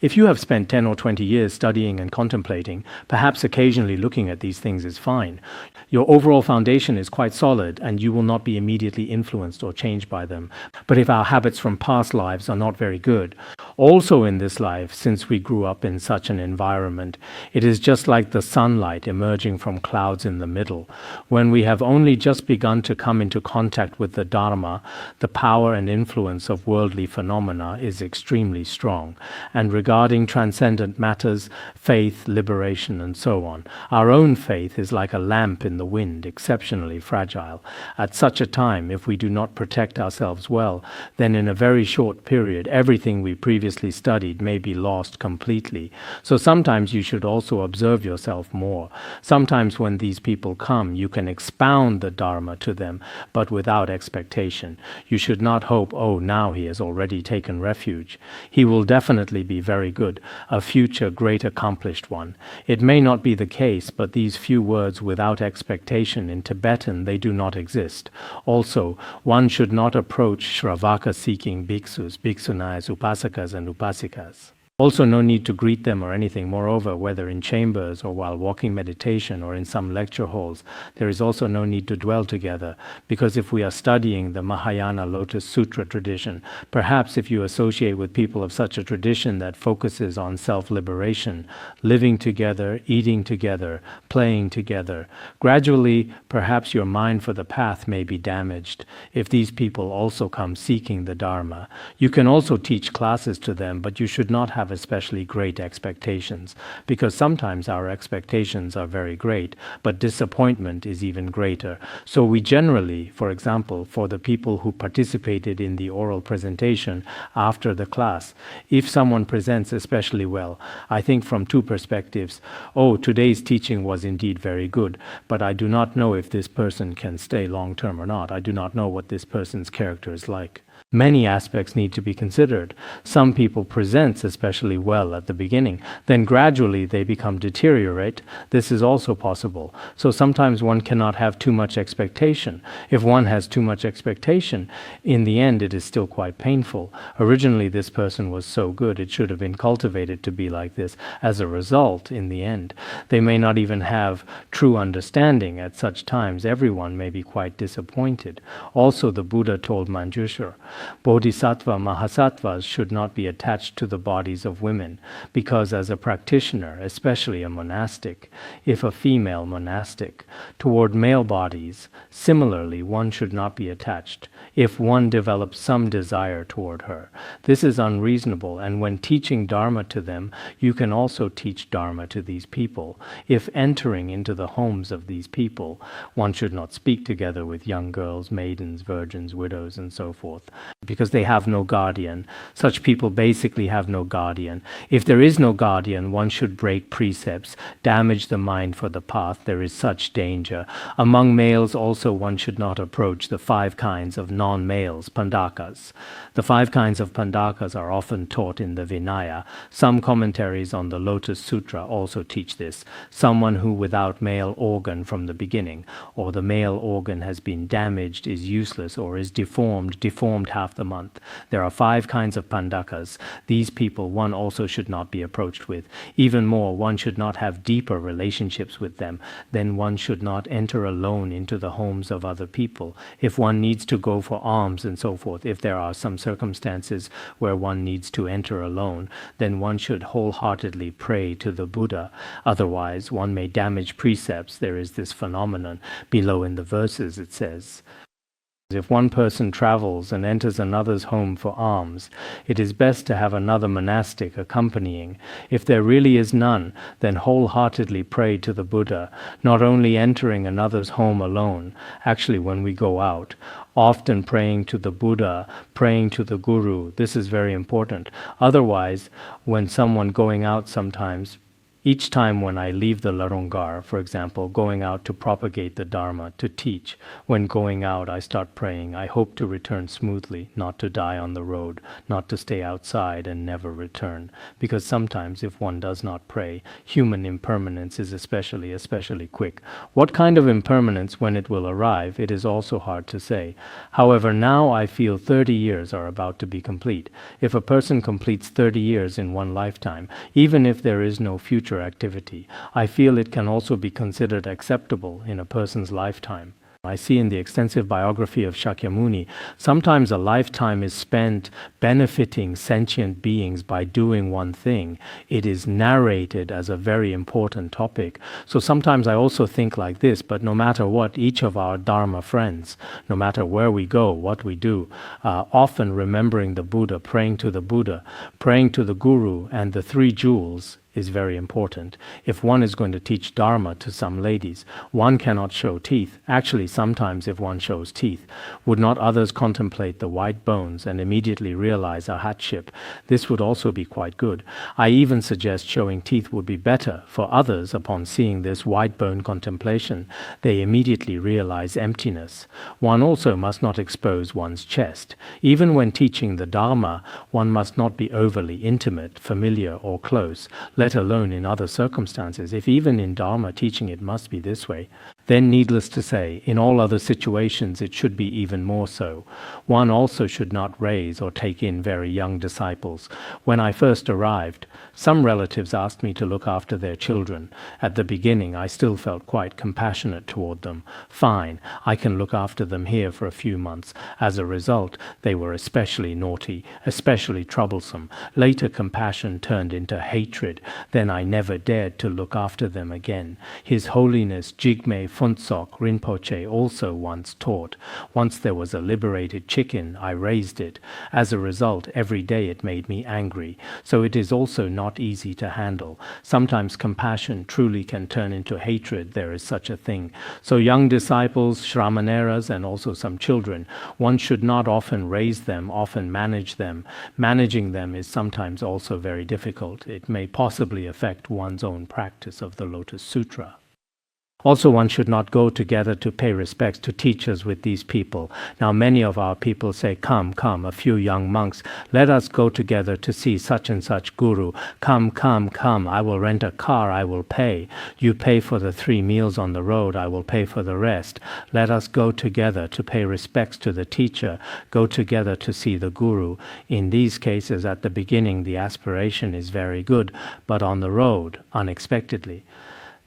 If you have spent 10 or 20 years studying and contemplating, perhaps occasionally looking at these things is fine. Your overall foundation is quite solid and you will not be immediately influenced or changed by them. But if our habits from past lives are not very good, also in this life, since we grew up in such an environment, it is just like the sunlight emerging from clouds in the middle. When we have only just begun to come into contact with the Dharma, the power and influence of worldly phenomena is extremely strong. And regarding transcendent matters, faith, liberation, and so on, our own faith is like a lamp in the wind, exceptionally fragile. At such a time, if we do not protect ourselves well, then in a very short period, everything we previously studied may be lost completely. So sometimes you should also observe yourself more. Sometimes when these people come, you can expound the Dharma to them, but without expectation. You should not hope, oh, now he has already taken refuge. He will definitely be very good, a future great accomplished one. It may not be the case, but these few words without expectation in Tibetan, they do not exist. Also, one should not approach Śrāvaka seeking bhiksus, bhiksunis, upasakas and upasikas. Also, no need to greet them or anything. Moreover, whether in chambers or while walking meditation or in some lecture halls, there is also no need to dwell together, because if we are studying the Mahayana Lotus Sutra tradition, perhaps if you associate with people of such a tradition that focuses on self-liberation, living together, eating together, playing together, gradually perhaps your mind for the path may be damaged if these people also come seeking the Dharma. You can also teach classes to them, but you should not have especially great expectations, because sometimes our expectations are very great, but disappointment is even greater. So we generally, for example, for the people who participated in the oral presentation after the class, if someone presents especially well, I think from two perspectives, oh, today's teaching was indeed very good, but I do not know if this person can stay long term or not. I do not know what this person's character is like. Many aspects need to be considered. Some people present especially well at the beginning, then gradually they become deteriorate. This is also possible. So sometimes one cannot have too much expectation. If one has too much expectation, in the end it is still quite painful. Originally this person was so good, it should have been cultivated to be like this. As a result, in the end, they may not even have true understanding. At such times, everyone may be quite disappointed. Also, the Buddha told Manjushra, Bodhisattva Mahasattvas should not be attached to the bodies of women, because as a practitioner, especially a monastic, if a female monastic, toward male bodies, similarly one should not be attached, if one develops some desire toward her. This is unreasonable, and when teaching Dharma to them, you can also teach Dharma to these people. If entering into the homes of these people, one should not speak together with young girls, maidens, virgins, widows, and so forth, because they have no guardian. Such people basically have no guardian. If there is no guardian, one should break precepts, damage the mind for the path. There is such danger. Among males also one should not approach the 5 kinds of non-males, pandakas. The 5 kinds of pandakas are often taught in the Vinaya. Some commentaries on the Lotus Sutra also teach this. Someone who without male organ from the beginning, or the male organ has been damaged, is useless, or is deformed half the month. There are 5 kinds of pandakas. These people one also should not be approached with. Even more, one should not have deeper relationships with them. Then one should not enter alone into the homes of other people. If one needs to go for alms and so forth, if there are some circumstances where one needs to enter alone, then one should wholeheartedly pray to the Buddha. Otherwise, one may damage precepts. There is this phenomenon. Below in the verses it says, if one person travels and enters another's home for alms, it is best to have another monastic accompanying. If there really is none, then wholeheartedly pray to the Buddha, not only entering another's home alone, actually when we go out, often praying to the Buddha, praying to the Guru. This is very important. Otherwise, when someone going out sometimes Each time when I leave the Larongar, for example, going out to propagate the Dharma, to teach, when going out I start praying, I hope to return smoothly, not to die on the road, not to stay outside and never return. Because sometimes if one does not pray, human impermanence is especially quick. What kind of impermanence, when it will arrive, it is also hard to say. However, now I feel 30 years are about to be complete. If a person completes 30 years in one lifetime, even if there is no future activity, I feel it can also be considered acceptable in a person's lifetime. I see in the extensive biography of Shakyamuni, sometimes a lifetime is spent benefiting sentient beings by doing one thing. It is narrated as a very important topic. So sometimes I also think like this, but no matter what, each of our Dharma friends, no matter where we go, what we do, often remembering the Buddha, praying to the Guru, and the three jewels is very important. If one is going to teach Dharma to some ladies, one cannot show teeth. Actually, sometimes if one shows teeth, would not others contemplate the white bones and immediately realize a hatship? This would also be quite good. I even suggest showing teeth would be better for others. Upon seeing this white bone contemplation, they immediately realize emptiness. One also must not expose one's chest. Even when teaching the Dharma, one must not be overly intimate, familiar, or close, let alone in other circumstances. If even in Dharma teaching it must be this way, then needless to say, in all other situations it should be even more so. One also should not raise or take in very young disciples. When I first arrived, some relatives asked me to look after their children. At the beginning, I still felt quite compassionate toward them. Fine, I can look after them here for a few months. As a result, they were especially naughty, especially troublesome. Later, compassion turned into hatred. Then I never dared to look after them again. His Holiness Jigme Phuntsok Rinpoche also once taught. Once there was a liberated chicken, I raised it. As a result, every day it made me angry. So it is also not easy to handle. Sometimes compassion truly can turn into hatred. There is such a thing. So young disciples, Shramaneras, and also some children, one should not often raise them, often manage them. Managing them is sometimes also very difficult. It may possibly affect one's own practice of the Lotus Sutra. Also, one should not go together to pay respects to teachers with these people. Now, many of our people say, come, a few young monks, let us go together to see such and such guru. Come, I will rent a car, I will pay. You pay for the 3 meals on the road, I will pay for the rest. Let us go together to pay respects to the teacher, go together to see the guru. In these cases, at the beginning, the aspiration is very good, but on the road, unexpectedly,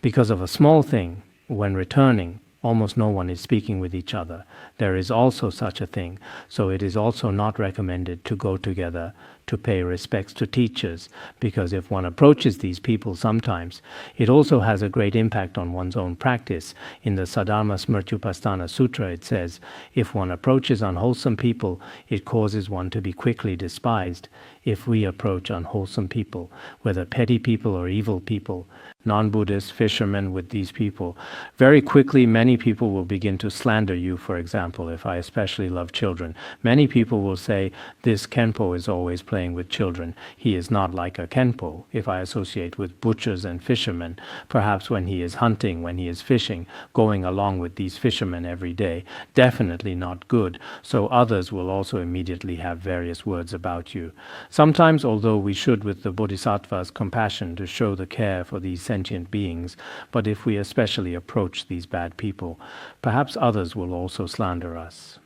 because of a small thing, when returning, almost no one is speaking with each other. There is also such a thing, so it is also not recommended to go together to pay respects to teachers, because if one approaches these people sometimes, it also has a great impact on one's own practice. In the Saddharma Smrityupasthana Sutra it says, if one approaches unwholesome people, it causes one to be quickly despised. If we approach unwholesome people, whether petty people or evil people, non-Buddhist fishermen with these people, very quickly many people will begin to slander you. For example, if I especially love children, many people will say, this Kenpo is always playing with children. He is not like a Kenpo. If I associate with butchers and fishermen, perhaps when he is hunting, when he is fishing, going along with these fishermen every day, definitely not good. So others will also immediately have various words about you. Sometimes, although we should, with the Bodhisattva's compassion, to show the care for these sentient beings, but if we especially approach these bad people, perhaps others will also slander us.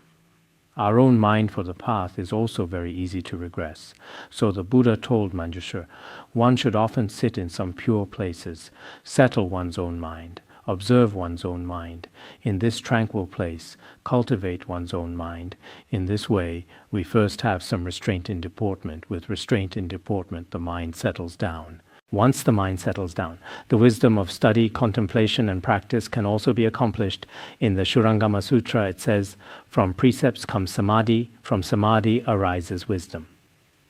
Our own mind for the path is also very easy to regress. So the Buddha told Manjushra, one should often sit in some pure places, settle one's own mind, observe one's own mind. In this tranquil place, cultivate one's own mind. In this way, we first have some restraint in deportment. With restraint in deportment, the mind settles down. Once the mind settles down, the wisdom of study, contemplation, and practice can also be accomplished. In the Shurangama Sutra, it says, from precepts comes samadhi, from samadhi arises wisdom.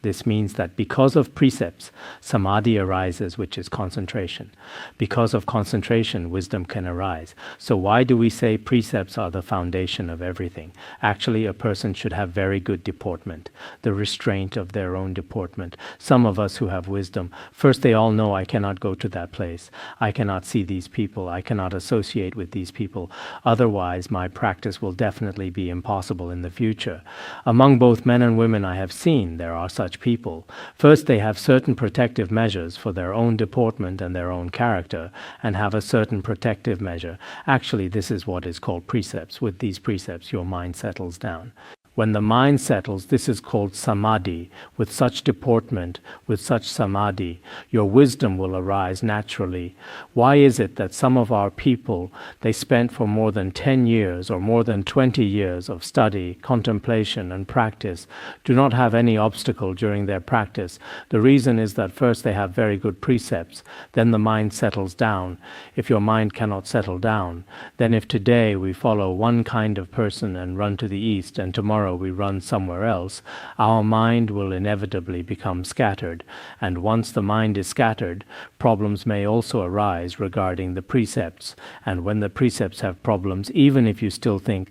This means that because of precepts, samadhi arises, which is concentration. Because of concentration, wisdom can arise. So why do we say precepts are the foundation of everything? Actually, a person should have very good deportment, the restraint of their own deportment. Some of us who have wisdom, first they all know I cannot go to that place. I cannot see these people. I cannot associate with these people. Otherwise, my practice will definitely be impossible in the future. Among both men and women I have seen, there are such people. First, they have certain protective measures for their own deportment and their own character, and have a certain protective measure. Actually, this is what is called precepts. With these precepts, your mind settles down. When the mind settles, this is called samadhi. With such deportment, with such samadhi, your wisdom will arise naturally. Why is it that some of our people, they spent for more than 10 years or more than 20 years of study, contemplation and practice, do not have any obstacle during their practice? The reason is that first they have very good precepts, then the mind settles down. If your mind cannot settle down, then if today we follow one kind of person and run to the east, and tomorrow we run somewhere else, our mind will inevitably become scattered. And once the mind is scattered, problems may also arise regarding the precepts. And when the precepts have problems, even if you still think,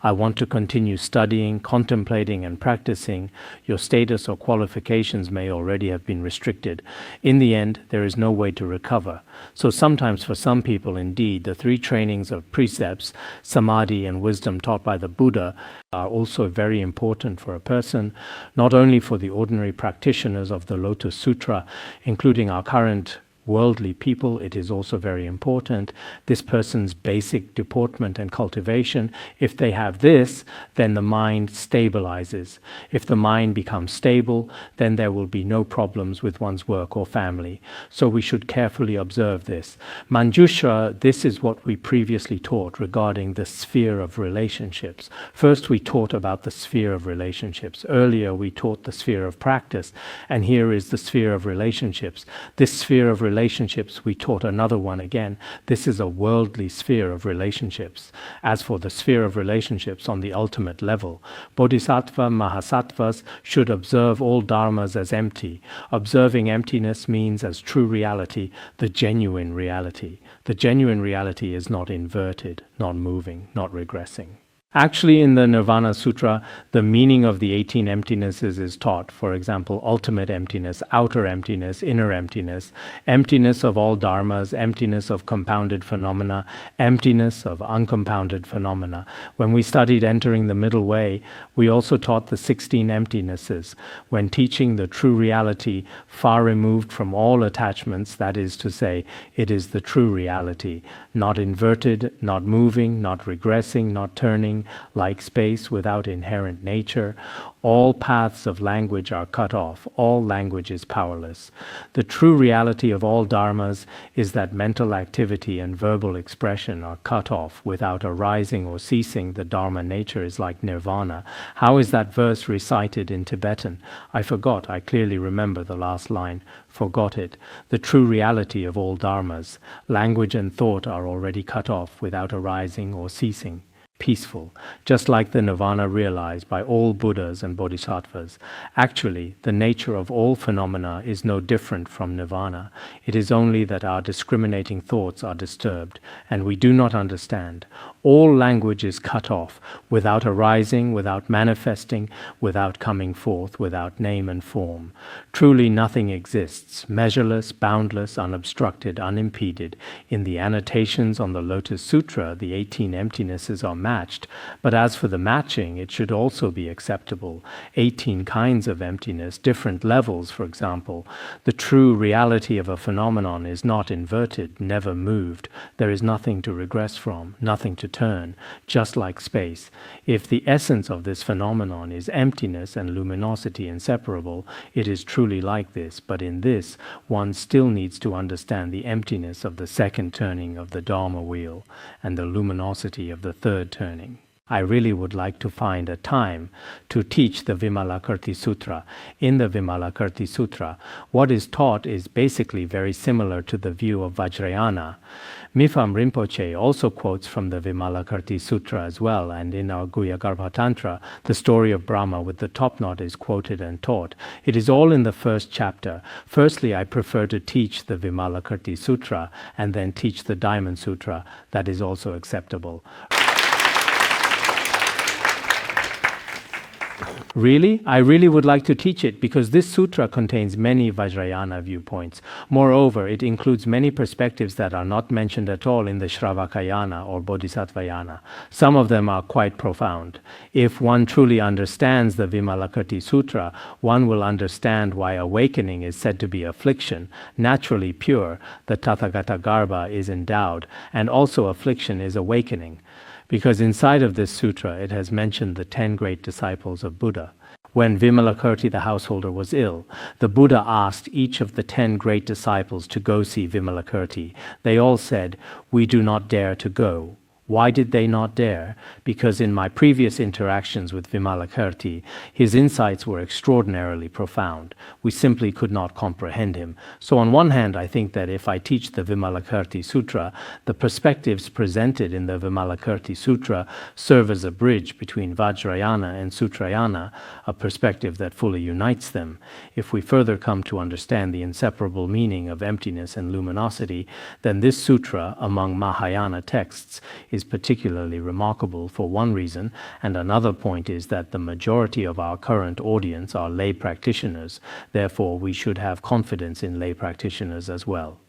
I want to continue studying, contemplating and practicing, your status or qualifications may already have been restricted. In the end, there is no way to recover. So sometimes for some people, indeed, the three trainings of precepts, samadhi and wisdom taught by the Buddha, are also very important for a person, not only for the ordinary practitioners of the Lotus Sutra, including our current worldly people, it is also very important. This person's basic deportment and cultivation, if they have this, then the mind stabilizes. If the mind becomes stable, then there will be no problems with one's work or family. So we should carefully observe this. Manjushra, this is what we previously taught regarding the sphere of relationships. First we taught about the sphere of relationships. Earlier we taught the sphere of practice, and here is the sphere of relationships. This sphere of relationships, we taught another one again. This is a worldly sphere of relationships. As for the sphere of relationships on the ultimate level, Bodhisattva, Mahasattvas should observe all dharmas as empty. Observing emptiness means as true reality, the genuine reality. The genuine reality is not inverted, not moving, not regressing. Actually, in the Nirvana Sutra, the meaning of the 18 emptinesses is taught. For example, ultimate emptiness, outer emptiness, inner emptiness, emptiness of all dharmas, emptiness of compounded phenomena, emptiness of uncompounded phenomena. When we studied entering the middle way, we also taught the 16 emptinesses. When teaching the true reality, far removed from all attachments, that is to say, it is the true reality, not inverted, not moving, not regressing, not turning, like space without inherent nature. All paths of language are cut off. All language is powerless. The true reality of all dharmas is that mental activity and verbal expression are cut off without arising or ceasing. The dharma nature is like nirvana. How is that verse recited in Tibetan? I forgot. I clearly remember the last line. Forgot it. The true reality of all dharmas. Language and thought are already cut off without arising or ceasing. Peaceful, just like the nirvana realized by all Buddhas and Bodhisattvas. Actually, the nature of all phenomena is no different from nirvana. It is only that our discriminating thoughts are disturbed, and we do not understand. All language is cut off, without arising, without manifesting, without coming forth, without name and form. Truly nothing exists, measureless, boundless, unobstructed, unimpeded. In the annotations on the Lotus Sutra, the 18 emptinesses are matched, but as for the matching, it should also be acceptable. 18 kinds of emptiness, different levels, for example. The true reality of a phenomenon is not inverted, never moved. There is nothing to regress from, nothing to turn, just like space. If the essence of this phenomenon is emptiness and luminosity inseparable, it is truly like this, but in this, one still needs to understand the emptiness of the second turning of the Dharma wheel and the luminosity of the third turning. I really would like to find a time to teach the Vimalakirti Sutra. In the Vimalakirti Sutra, what is taught is basically very similar to the view of Vajrayana. Mifam Rinpoche also quotes from the Vimalakirti Sutra as well, and in our Guhyagarbha Tantra, the story of Brahma with the top knot is quoted and taught. It is all in the first chapter. Firstly, I prefer to teach the Vimalakirti Sutra and then teach the Diamond Sutra. That is also acceptable. Really? I really would like to teach it because this sutra contains many Vajrayana viewpoints. Moreover, it includes many perspectives that are not mentioned at all in the Śrāvakayana or Bodhisattvayana. Some of them are quite profound. If one truly understands the Vimalakirti Sutra, one will understand why awakening is said to be affliction, naturally pure, the Tathagata Garbha is endowed, and also affliction is awakening. Because inside of this sutra it has mentioned the 10 great disciples of Buddha. When Vimalakirti the householder was ill, the Buddha asked each of the 10 great disciples to go see Vimalakirti. They all said, "We do not dare to go." Why did they not dare? Because in my previous interactions with Vimalakirti, his insights were extraordinarily profound. We simply could not comprehend him. So on one hand, I think that if I teach the Vimalakirti Sutra, the perspectives presented in the Vimalakirti Sutra serve as a bridge between Vajrayana and Sutrayana, a perspective that fully unites them. If we further come to understand the inseparable meaning of emptiness and luminosity, then this sutra, among Mahayana texts, is particularly remarkable for one reason, and another point is that the majority of our current audience are lay practitioners. Therefore, we should have confidence in lay practitioners as well.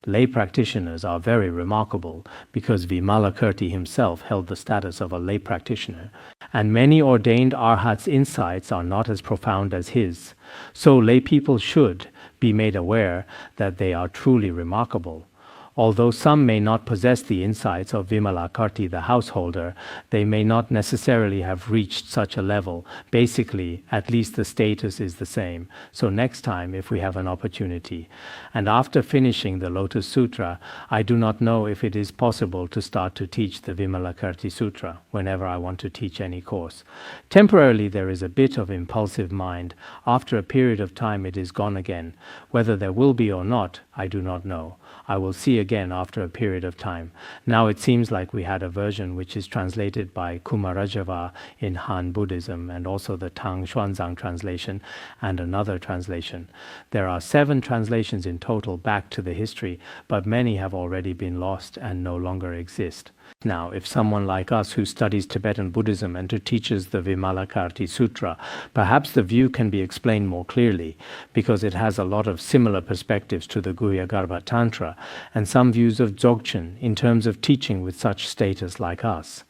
Lay practitioners are very remarkable because Vimalakirti himself held the status of a lay practitioner, and many ordained arhats' insights are not as profound as his. So lay people should be made aware that they are truly remarkable. Although some may not possess the insights of Vimalakirti the householder, they may not necessarily have reached such a level. Basically, at least the status is the same. So next time, if we have an opportunity. And after finishing the Lotus Sutra, I do not know if it is possible to start to teach the Vimalakirti Sutra whenever I want to teach any course. Temporarily, there is a bit of impulsive mind. After a period of time, it is gone again. Whether there will be or not, I do not know. I will see again after a period of time. Now it seems like we had a version which is translated by Kumarajava in Han Buddhism and also the Tang Xuanzang translation and another translation. There are 7 translations in total back to the history, but many have already been lost and no longer exist. Now, if someone like us who studies Tibetan Buddhism and who teaches the Vimalakirti Sutra, perhaps the view can be explained more clearly, because it has a lot of similar perspectives to the Guhyagarbha Tantra and some views of Dzogchen in terms of teaching with such status like us.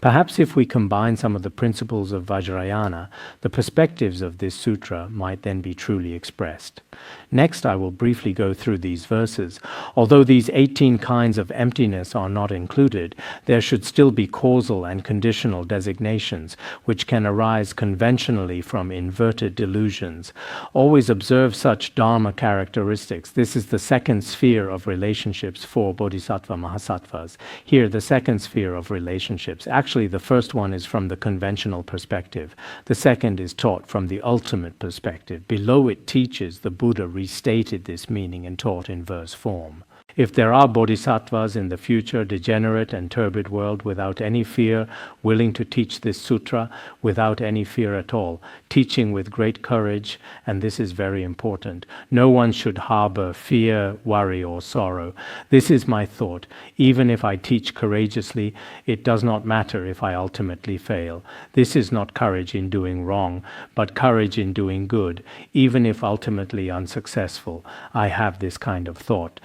Perhaps if we combine some of the principles of Vajrayana, the perspectives of this sutra might then be truly expressed. Next, I will briefly go through these verses. Although these 18 kinds of emptiness are not included, there should still be causal and conditional designations, which can arise conventionally from inverted delusions. Always observe such dharma characteristics. This is the second sphere of relationships for Bodhisattva Mahasattvas. Here, the second sphere of relationships. Actually, the first one is from the conventional perspective. The second is taught from the ultimate perspective. Below it teaches, the Buddha restated this meaning and taught in verse form. If there are bodhisattvas in the future, degenerate and turbid world, without any fear, willing to teach this sutra without any fear at all, teaching with great courage, and this is very important. No one should harbor fear, worry, or sorrow. This is my thought. Even if I teach courageously, it does not matter if I ultimately fail. This is not courage in doing wrong, but courage in doing good. Even if ultimately unsuccessful, I have this kind of thought.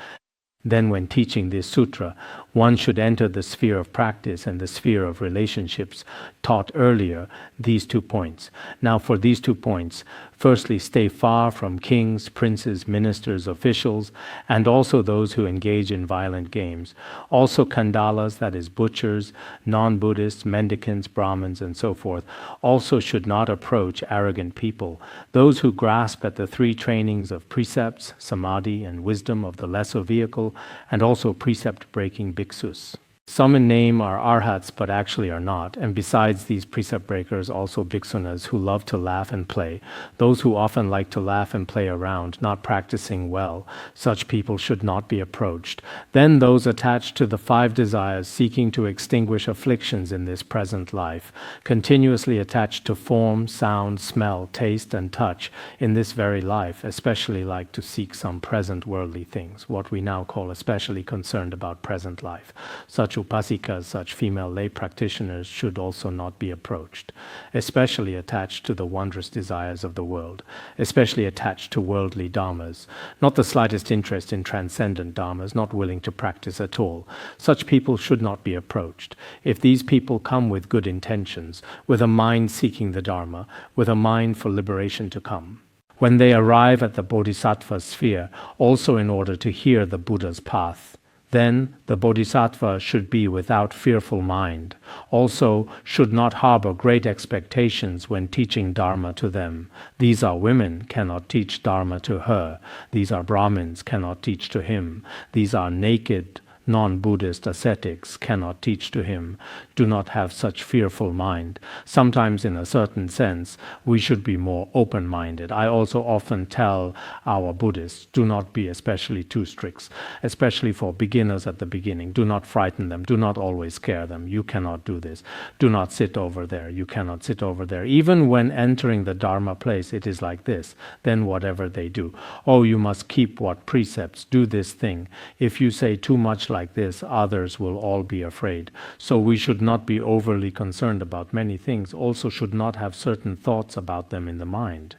Then when teaching this sutra, one should enter the sphere of practice and the sphere of relationships taught earlier, these 2 points. Now for these 2 points, firstly, stay far from kings, princes, ministers, officials, and also those who engage in violent games. Also kandalas, that is butchers, non-Buddhists, mendicants, Brahmins, and so forth, also should not approach arrogant people. Those who grasp at the 3 trainings of precepts, samadhi, and wisdom of the lesser vehicle, and also precept-breaking bhiksus. Some in name are arhats but actually are not, and besides these precept breakers also bhiksunas who love to laugh and play, those who often like to laugh and play around, not practicing well, such people should not be approached. Then those attached to the 5 desires seeking to extinguish afflictions in this present life, continuously attached to form, sound, smell, taste and touch in this very life, especially like to seek some present worldly things, what we now call especially concerned about present life. Such upasikas, such female lay practitioners, should also not be approached, especially attached to the wondrous desires of the world, especially attached to worldly dharmas, not the slightest interest in transcendent dharmas, not willing to practice at all. Such people should not be approached. If these people come with good intentions, with a mind seeking the dharma, with a mind for liberation to come, when they arrive at the Bodhisattva sphere, also in order to hear the Buddha's path, then the Bodhisattva should be without fearful mind, also should not harbor great expectations when teaching Dharma to them. These are women, cannot teach Dharma to her. These are Brahmins, cannot teach to him. These are naked, non-Buddhist ascetics, cannot teach to him. Do not have such fearful mind. Sometimes in a certain sense, we should be more open-minded. I also often tell our Buddhists, do not be especially too strict, especially for beginners at the beginning. Do not frighten them. Do not always scare them. You cannot do this. Do not sit over there. You cannot sit over there. Even when entering the Dharma place, it is like this. Then whatever they do. Oh, you must keep what precepts. Do this thing. If you say too much like this, others will all be afraid. So we should not be overly concerned about many things, also should not have certain thoughts about them in the mind.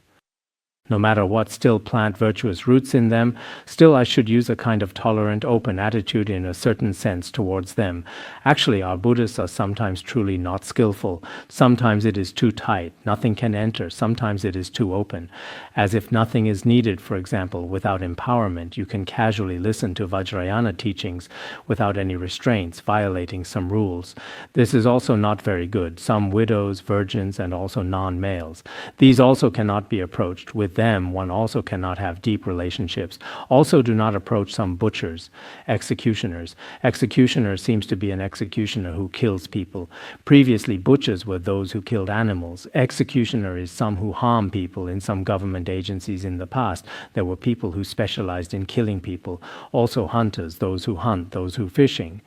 No matter what, still plant virtuous roots in them, still I should use a kind of tolerant, open attitude in a certain sense towards them. Actually, our Buddhists are sometimes truly not skillful. Sometimes it is too tight, nothing can enter. Sometimes it is too open. As if nothing is needed, for example, without empowerment, you can casually listen to Vajrayana teachings without any restraints, violating some rules. This is also not very good. Some widows, virgins, and also non-males. These also cannot be approached. With them, one also cannot have deep relationships. Also do not approach some butchers, executioners. Executioner seems to be an executioner who kills people. Previously, butchers were those who killed animals. Executioner is some who harm people. In some government agencies in the past, there were people who specialized in killing people. Also hunters, those who hunt, those who fishing.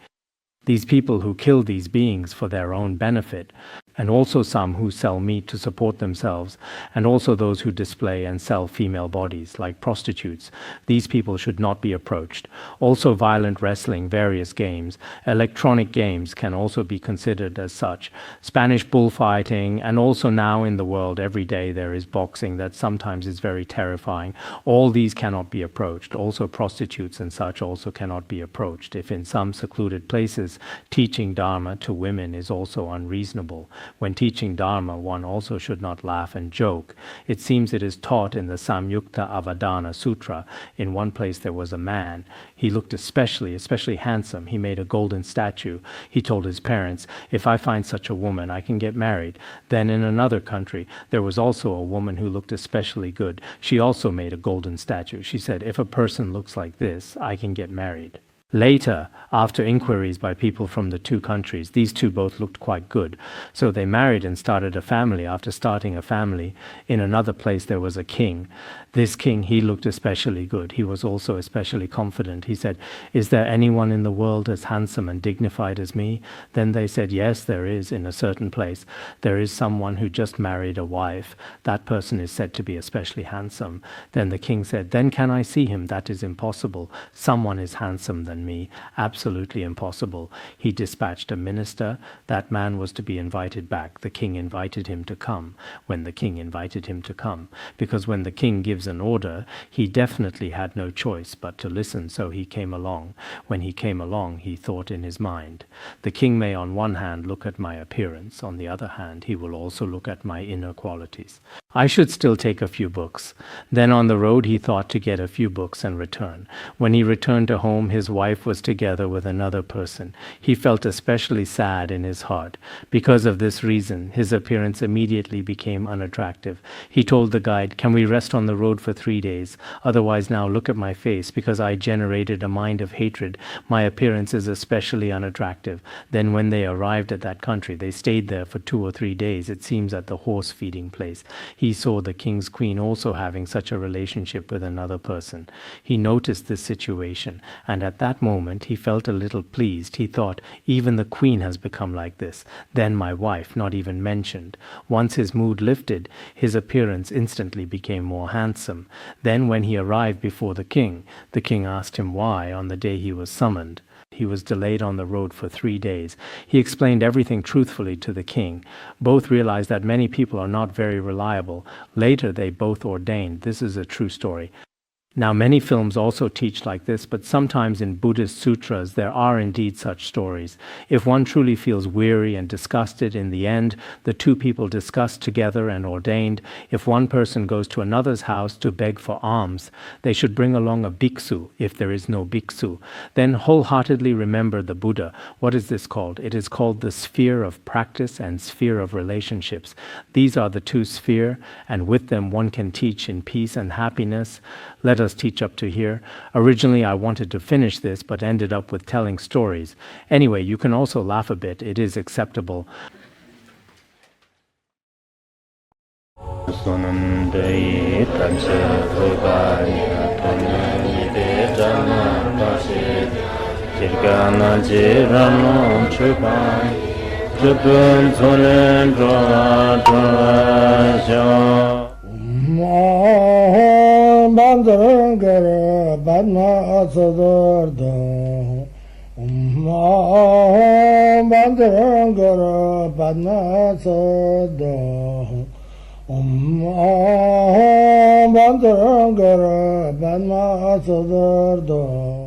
These people who kill these beings for their own benefit, and also some who sell meat to support themselves, and also those who display and sell female bodies, like prostitutes. These people should not be approached. Also violent wrestling, various games. Electronic games can also be considered as such. Spanish bullfighting, and also now in the world every day there is boxing that sometimes is very terrifying. All these cannot be approached. Also prostitutes and such also cannot be approached. If in some secluded places teaching Dharma to women is also unreasonable. When teaching Dharma, one also should not laugh and joke. It seems it is taught in the Samyukta Avadana Sutra. In one place there was a man. He looked especially handsome. He made a golden statue. He told his parents, if I find such a woman, I can get married. Then in another country, there was also a woman who looked especially good. She also made a golden statue. She said, if a person looks like this, I can get married. Later, after inquiries by people from the 2 countries, these 2 both looked quite good. So they married and started a family. After starting a family, in another place there was a king. This king, he looked especially good. He was also especially confident. He said, is there anyone in the world as handsome and dignified as me? Then they said, yes, there is in a certain place. There is someone who just married a wife. That person is said to be especially handsome. Then the king said, then can I see him? That is impossible. Someone is handsome than me. Absolutely impossible. He dispatched a minister. That man was to be invited back. The king invited him to come. When the king invited him to come, because when the king gives an order, he definitely had no choice but to listen, so he came along. When he came along, he thought in his mind, the king may on one hand look at my appearance, on the other hand he will also look at my inner qualities. I should still take a few books. Then on the road he thought to get a few books and return. When he returned to home, his wife wife was together with another person. He felt especially sad in his heart. Because of this reason, his appearance immediately became unattractive. He told the guide, "Can we rest on the road for 3 days? Otherwise now look at my face. Because I generated a mind of hatred, my appearance is especially unattractive." Then when they arrived at that country, they stayed there for 2 or 3 days, it seems at the horse feeding place. He saw the king's queen also having such a relationship with another person. He noticed this situation, and at that moment he felt a little pleased. He thought, even the queen has become like this. Then my wife, not even mentioned. Once his mood lifted, his appearance instantly became more handsome. Then when he arrived before the king asked him why on the day he was summoned. He was delayed on the road for 3 days. He explained everything truthfully to the king. Both realized that many people are not very reliable. Later they both ordained. This is a true story. Now many films also teach like this, but sometimes in Buddhist sutras there are indeed such stories. If one truly feels weary and disgusted, in the end the two people discussed together and ordained. If one person goes to another's house to beg for alms, they should bring along a bhiksu if there is no bhiksu. Then wholeheartedly remember the Buddha. What is this called? It is called the sphere of practice and sphere of relationships. These are the two spheres, and with them one can teach in peace and happiness. Let us teach up to here. Originally I wanted to finish this, but ended up with telling stories. Anyway, you can also laugh a bit. It is acceptable. Bandara Badna Sodargye Bandara Badna Sodargye Bandara Badna Sodargye